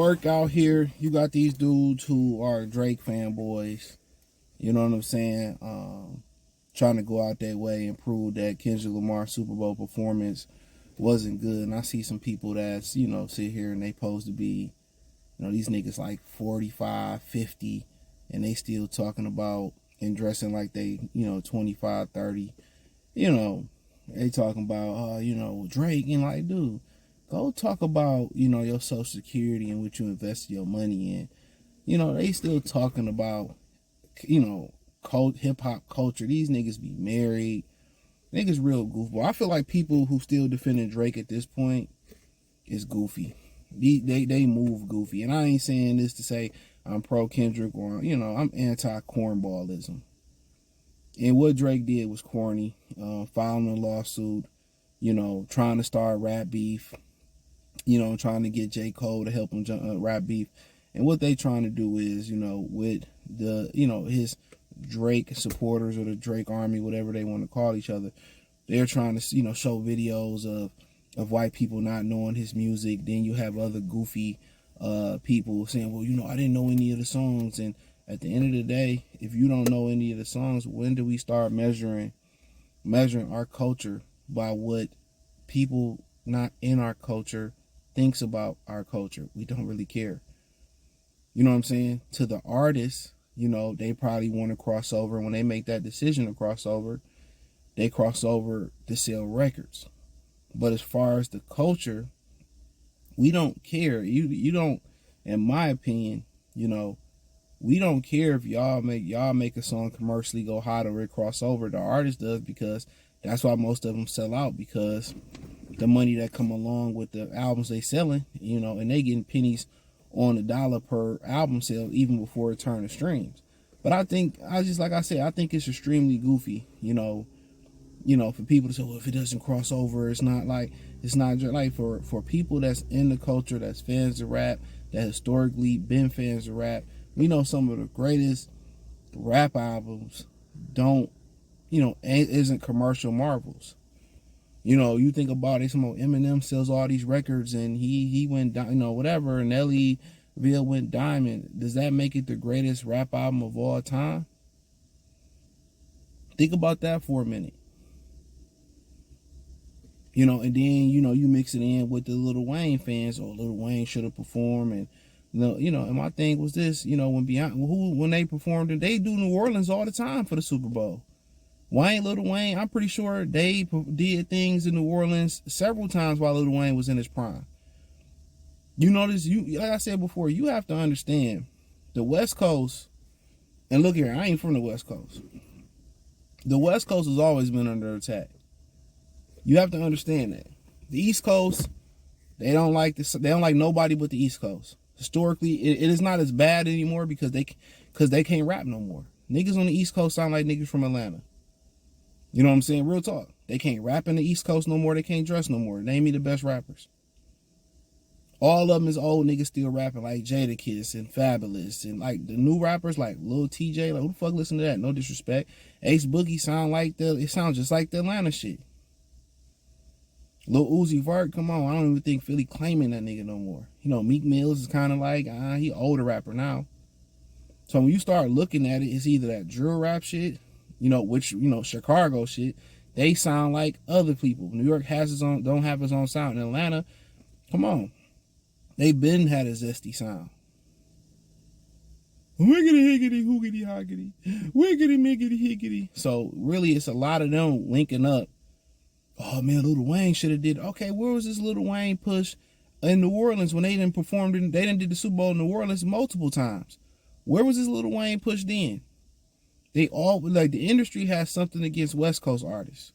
work out here. You got these dudes who are Drake fanboys. You know what I'm saying? Trying to go out their way and prove that Kendrick Lamar's Super Bowl performance wasn't good. And I see some people that's, sit here and they supposed to be, these niggas like 45, 50, and they still talking about and dressing like they, 25, 30. They talking about, Drake, and like, dude, go talk about, your social security and what you invest your money in. They still talking about, hip hop culture. These niggas be married. Niggas real goofball. I feel like people who still defending Drake at this point is goofy. They move goofy. And I ain't saying this to say I'm pro Kendrick or, I'm anti cornballism. And what Drake did was corny. Filing a lawsuit, trying to start rap beef, trying to get J. Cole to help him rap beef. And what they trying to do is, with the, his Drake supporters or the Drake army, whatever they want to call each other, they're trying to, show videos of white people not knowing his music. Then you have other goofy people saying, well, I didn't know any of the songs. And at the end of the day, if you don't know any of the songs, when do we start measuring our culture by what people not in our culture thinks about our culture? We don't really care. You know what I'm saying? To the artists, they probably want to cross over. When they make that decision to cross over, they cross over to sell records. But as far as the culture, we don't care. You don't, in my opinion, we don't care if y'all make a song commercially go hot or it cross over. The artist does, because that's why most of them sell out, because the money that come along with the albums they selling, and they getting pennies on $1 per album sale even before it turn to streams. But I think it's extremely goofy, for people to say, well, if it doesn't cross over, it's not for people that's in the culture, that's fans of rap, that historically been fans of rap. We know some of the greatest rap albums isn't commercial marvels. You think about it, Eminem sells all these records and he went down, whatever, and Elleville went diamond. Does that make it the greatest rap album of all time? Think about that for a minute. And then, you mix it in with the Lil Wayne fans, or Lil Wayne should have performed, and and my thing was this, when they performed, and they do New Orleans all the time for the Super Bowl. Lil Wayne, I'm pretty sure they did things in New Orleans several times while Lil Wayne was in his prime. Like I said before, you have to understand the West Coast, and look here, I ain't from the West Coast. The West Coast has always been under attack. You have to understand that. The East Coast, they don't like this. They don't like nobody but the East Coast. Historically, it is not as bad anymore because they can't rap no more. Niggas on the East Coast sound like niggas from Atlanta. You know what I'm saying? Real talk. They can't rap in the East Coast no more. They can't dress no more. Name me the best rappers. All of them is old niggas still rapping, like Jadakiss and Fabulous, and like the new rappers like Lil TJ. Like, who the fuck listen to that? No disrespect. Ace Boogie it sounds just like the Atlanta shit. Lil Uzi Vert, come on. I don't even think Philly claiming that nigga no more. Meek Mills is kind of like, he older rapper now. So when you start looking at it, it's either that drill rap shit, which, Chicago shit, they sound like other people. New York don't have its own sound. In Atlanta, come on. They been had a zesty sound. Wiggity higgity hoogity hoggity. Wiggity miggity higgity. So really, it's a lot of them linking up. Oh man, Lil Wayne should have did. Okay, where was this Lil Wayne push in New Orleans when they didn't perform? They didn't did the Super Bowl in New Orleans multiple times. Where was this Lil Wayne push then? They all, like, the industry has something against West Coast artists.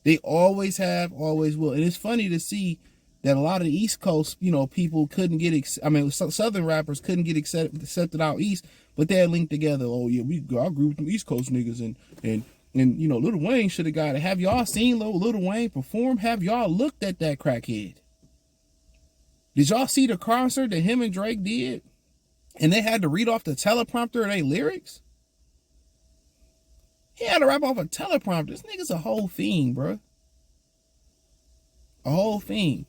They always have, always will. And it's funny to see that a lot of the East Coast, people couldn't get, Southern rappers couldn't get accepted out East, but they're linked together. Oh yeah, I agree with them East Coast niggas, and Lil Wayne should have got it. Have y'all seen Lil Wayne perform? Have y'all looked at that crackhead? Did y'all see the concert that him and Drake did? And they had to read off the teleprompter of their lyrics? He had to rap off a teleprompter. This nigga's a whole fiend, bro. A whole fiend.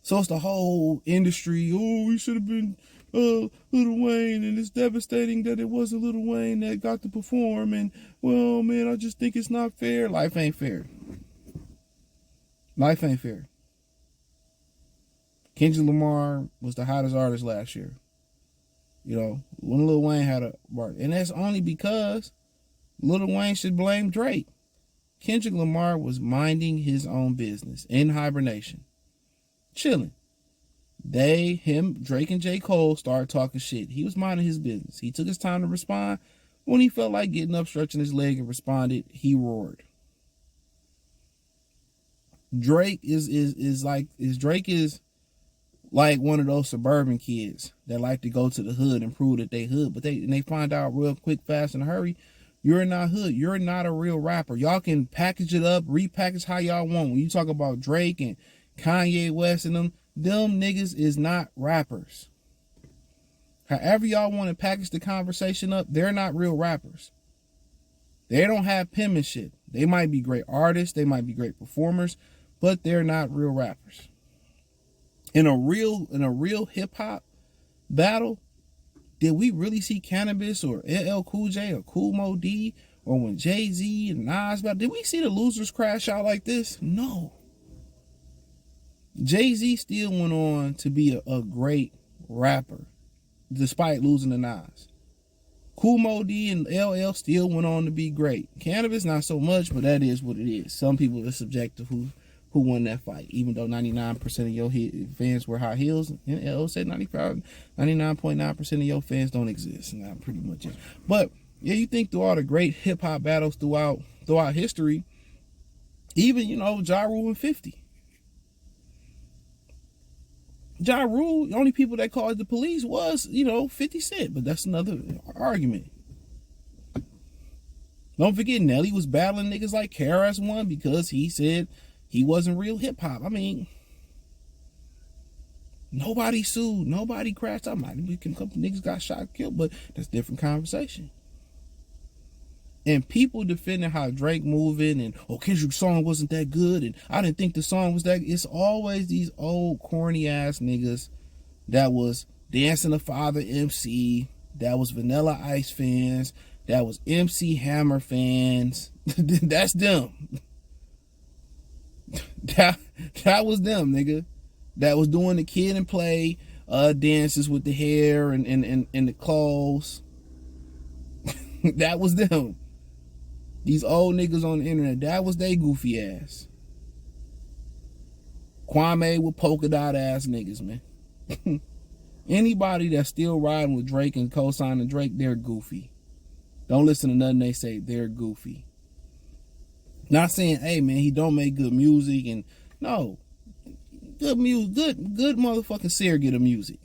So it's the whole industry. Oh, we should have been Lil Wayne, and it's devastating that it wasn't Lil Wayne that got to perform. And well, man, I just think it's not fair. Life ain't fair. Life ain't fair. Kendrick Lamar was the hottest artist last year. You know, when Lil Wayne had a part, and that's only because Lil Wayne should blame Drake. Kendrick Lamar was minding his own business in hibernation, chilling. Drake and J. Cole started talking shit. He was minding his business. He took his time to respond. When he felt like getting up, stretching his leg, and responded, he roared. Drake is like one of those suburban kids that like to go to the hood and prove that they hood, but they find out real quick, fast, in a hurry, you're not hood. You're not a real rapper. Y'all can package it up, repackage how y'all want. When you talk about Drake and Kanye West and them niggas is not rappers. However y'all want to package the conversation up, they're not real rappers. They don't have penmanship. They might be great artists, they might be great performers, but they're not real rappers. In a real hip hop battle, did we really see Cannabis or LL Cool J or Kool Moe Dee, or when Jay-Z and Nas battle? Did we see the losers crash out like this? No. Jay-Z still went on to be a great rapper, despite losing to Nas. Kool Moe Dee and LL still went on to be great. Cannabis, not so much, but that is what it is. Some people are subjective who won that fight, even though 99% of your fans were high heels, and LL said 99.9% of your fans don't exist, and that pretty much it. But yeah, you think through all the great hip hop battles throughout history, even Ja Rule and 50. Ja Rule, the only people that called the police was 50 Cent, but that's another argument. Don't forget, Nelly was battling niggas like KRS-One because he said he wasn't real hip hop. I mean, nobody sued, nobody crashed out. A couple niggas got shot, killed, but that's a different conversation. And people defending how Drake moving and Kendrick's song wasn't that good and I didn't think the song was that. It's always these old corny ass niggas that was Dancing the Father MC, that was Vanilla Ice fans, that was MC Hammer fans. That's them. That was them, nigga. That was doing the Kid and Play dances with the hair and the clothes. That was them. These old niggas on the internet, that was they goofy ass. Kwame with polka dot ass niggas, man. Anybody that's still riding with Drake and co-signing Drake, they're goofy. Don't listen to nothing they say, they're goofy. Not saying, hey man, he don't make good music, and no. Good music, good motherfucking surrogate of music.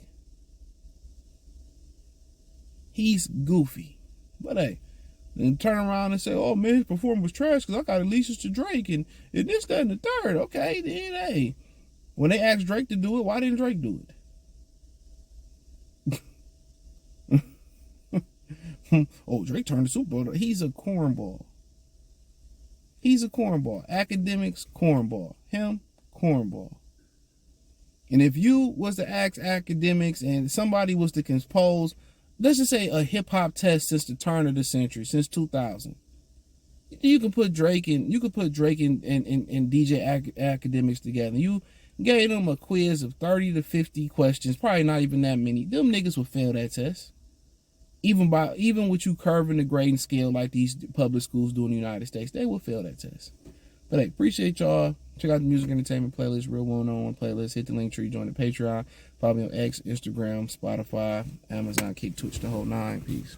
He's goofy. But hey, and turn around and say, oh man, his performance was trash because I got allegiance to Drake and this, that, and the third. Okay, then hey. When they asked Drake to do it, why didn't Drake do it? Oh, Drake turned the Super Bowl. He's a cornball. He's a cornball. Academics, cornball. Him, cornball. And if you was to ask academics and somebody was to compose, let's just say a hip hop test since the turn of the century, since 2000, you could put Drake and DJ academics together. You gave them a quiz of 30 to 50 questions, probably not even that many. Them niggas would fail that test. Even with you curving the grading scale like these public schools do in the United States, they will fail that test. But hey, appreciate y'all. Check out the music entertainment playlist, Real 101 playlist. Hit the link tree, join the Patreon. Follow me on X, Instagram, Spotify, Amazon, Kick, Twitch, the whole nine. Peace.